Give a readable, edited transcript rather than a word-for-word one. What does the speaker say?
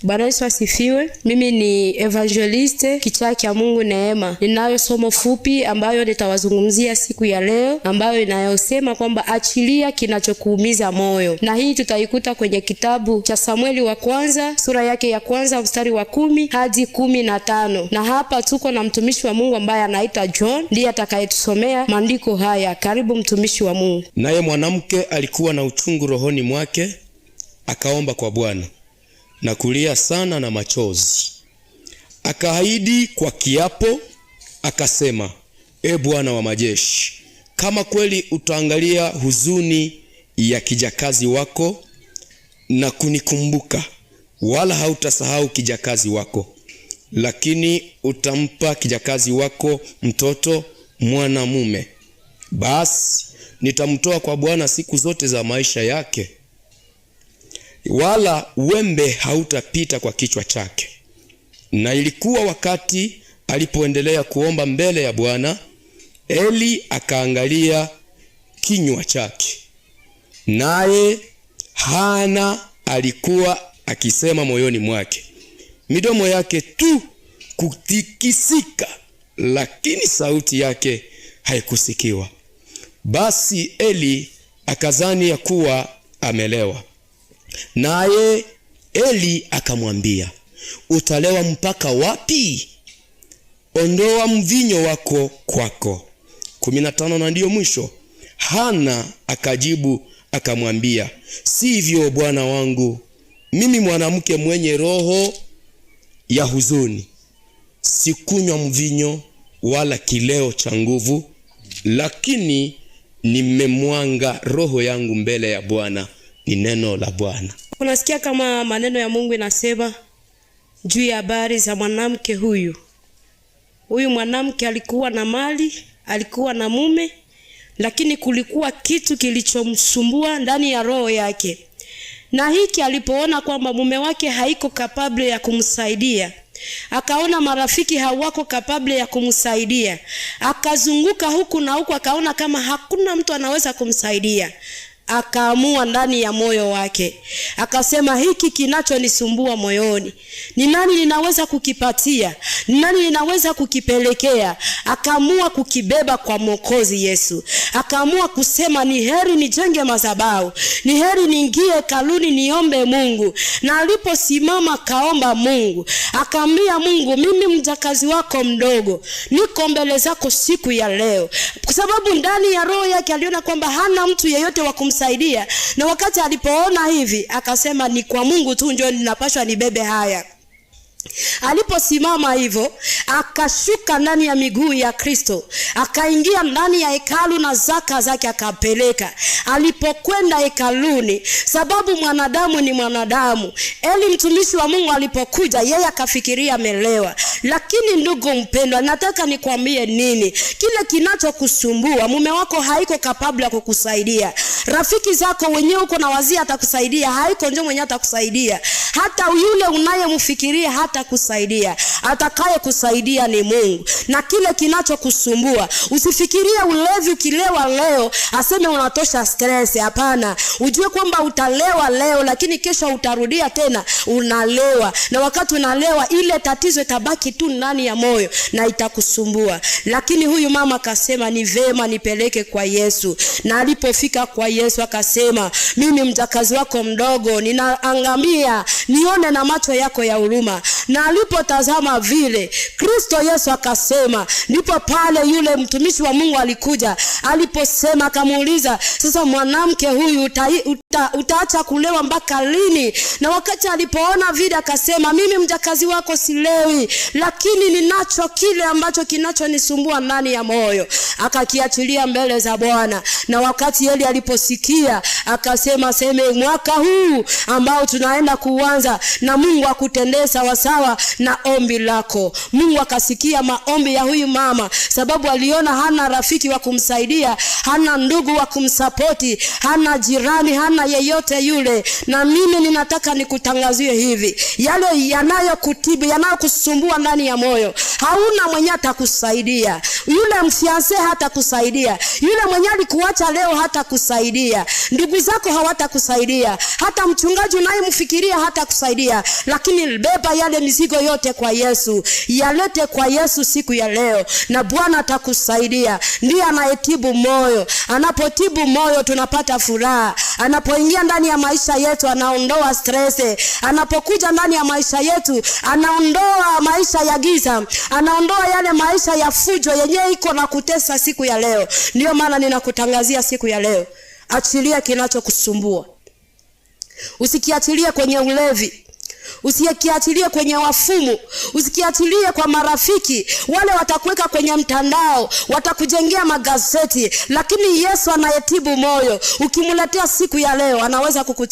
Bwana Yesu asifiwe. Mimi ni evangeliste kichaa cha Mungu Neema. Ninayo somo fupi ambayo nitawazungumzia siku ya leo, ambayo inayosema kwamba achilia kinachokuumiza moyo. Na hii tutaikuta kwenye kitabu cha Samueli wa kwanza, sura yake ya kwanza mstari wa 10 hadi 15. Na hapa tuko na mtumishi wa Mungu ambaye anaitwa John, ndiye atakayetusomea maandiko haya. Karibu mtumishi wa Mungu. Naye mwanamke alikuwa na uchungu rohoni mwake, akaomba kwa Bwana na kulia sana na machozi. Akaahidi kwa kiapo, akasema, Bwana wa majeshi, kama kweli utaangalia huzuni ya kijakazi wako na kunikumbuka, wala hautasahau kijakazi wako, lakini utampa kijakazi wako mtoto mwanamume, basi nitamtoa kwa Bwana siku zote za maisha yake, wala wembe hautapita kwa kichwa chake. Na ilikuwa wakati alipoendelea kuomba mbele ya Bwana, Eli akaangalia kinywa chake, naye Hana alikuwa akisema moyoni mwake, midomo yake tu kutikisika, lakini sauti yake haikusikiwa. Basi Eli akazani ya kuwa amelewa. Naye Eli akamwambia, utalewa mpaka wapi? Ondoa mvinyo wako kwako. 15 na ndiyo mwisho. Hana akajibu akamwambia, sivyo bwana wangu, mimi mwanamke mwenye roho ya huzuni, sikunywa mvinyo wala kileo cha nguvu, lakini nimemwanga roho yangu mbele ya Bwana. Ni neno la Bwana. Unasikia kama maneno ya Mungu inasema juu ya habari za mwanamke huyu. Huyu mwanamke alikuwa na mali, alikuwa na mume, lakini kulikuwa kitu kilichomsumbua ndani ya roho yake. Na hiki alipoona kwamba mume wake haiko kapable ya kumsaidia, akaona marafiki hawako kapable ya kumsaidia, akazunguka huku na huku, akaona kama hakuna mtu anaweza kumsaidia. Akaamua ndani ya moyo wake, akasema, hiki kinachonisumbua moyoni, ni nani ninaweza kukipatia? Ni nani ninaweza kukipelekea? Akaamua kukibeba kwa Mwokozi Yesu. Akaamua kusema, ni heri nijenge madhabahu, ni heri niingie hekaluni niombe Mungu. Na aliposimama kaomba Mungu, akaambia Mungu, mimi mjakazi wako mdogo, niko mbele zako siku ya leo. Kwa sababu ndani ya roho yake aliona kwamba hana mtu yeyote wa kumsaidia. Na wakati alipoona hivi, akasema, ni kwa Mungu tu ndio ninapaswa nibebe haya. Aliposimama hivyo, akashuka ndani ya miguu ya Kristo, akaingia ndani ya hekalu na zaka zake akapeleka. Alipokwenda hekaluni, sababu mwanadamu ni mwanadamu, Eli mtumishi wa Mungu alipokuja, yeye akafikiria amelewa. Lakini ndugu mpendwa, nataka nikwambie nini? Kile kinachokusumbua, mume wako haiko kapabla ya kukusaidia. Rafiki zako wenyewe uko na wazia atakusaidia, haiko ndio mwenye atakusaidia. Hata yule unayemfikiria hata kusaidia, atakaye kusaidia ni Mungu. Na kile kinachokusumbua, usifikirie ulevi ukilewa leo aseme unatosha stress. Hapana, ujue kwamba utalewa leo, lakini kesho utarudia tena unalewa. Na wakati unalewa, ile tatizo itabaki tu ndani ya moyo na itakusumbua. Lakini huyu mama akasema, ni vema nipeleke kwa Yesu. Na alipofika kwa Yesu akasema, mimi mjakazi wako mdogo, ninaangamia, nione na macho yako ya huruma. Na alipotazama vile, Kristo Yesu akasema, ndipo pale yule mtumishi wa Mungu alikuja. Aliposema, akamuuliza, sasa mwanamke huyu utaacha kulewa mpaka lini? Na wakati alipoona vile akasema, mimi mjakazi wako silewi, lakini ninacho kile ambacho kinachonisumbua ndani ya moyo. Akakiachilia mbele za Bwana. Na wakati Eli aliposikia, akasema, seme mwaka huu ambao tunaenda kuanza, na Mungu akutendee sawa sawa sawa na ombi lako. Mungu akasikia maombi ya huyu mama, sababu aliona hana rafiki wa kumsaidia, hana ndugu wa kumsapoti, hana jirani, hana yeyote yule. Na mimi ninataka nikutangazie hivi, yale yanayokutibu, yanayokusumbua ndani ya moyo, hauna mwenye atakusaidia. Yule mfianse hatakusaidia, yule mwenye alikuacha leo hatakusaidia, ndugu zako hawatakusaidia, hata mchungaji unayemfikiria hatakusaidia. Lakini beba yale mizigo yote kwa Yesu, yalete kwa Yesu siku ya leo, na Bwana atakusaidia. Ndiye anayetibu moyo. Anapotibu moyo tunapata furaha. Anapoingia ndani ya maisha yetu anaondoa stress. Anapokuja ndani ya maisha yetu anaondoa maisha ya giza, anaondoa yale maisha ya fujo yenyewe iko na kutesa siku ya leo. Ndio maana ninakutangazia siku ya leo, achilia kinachokusumbua. Usikiachilie kwenye ulevi, usikiachilie kwenye wafumu, usikiachilie kwa marafiki. Wale watakuweka kwenye mtandao, watakujengea magazeti, lakini Yesu anayetibu moyo, ukimletea siku ya leo anaweza kukutibu.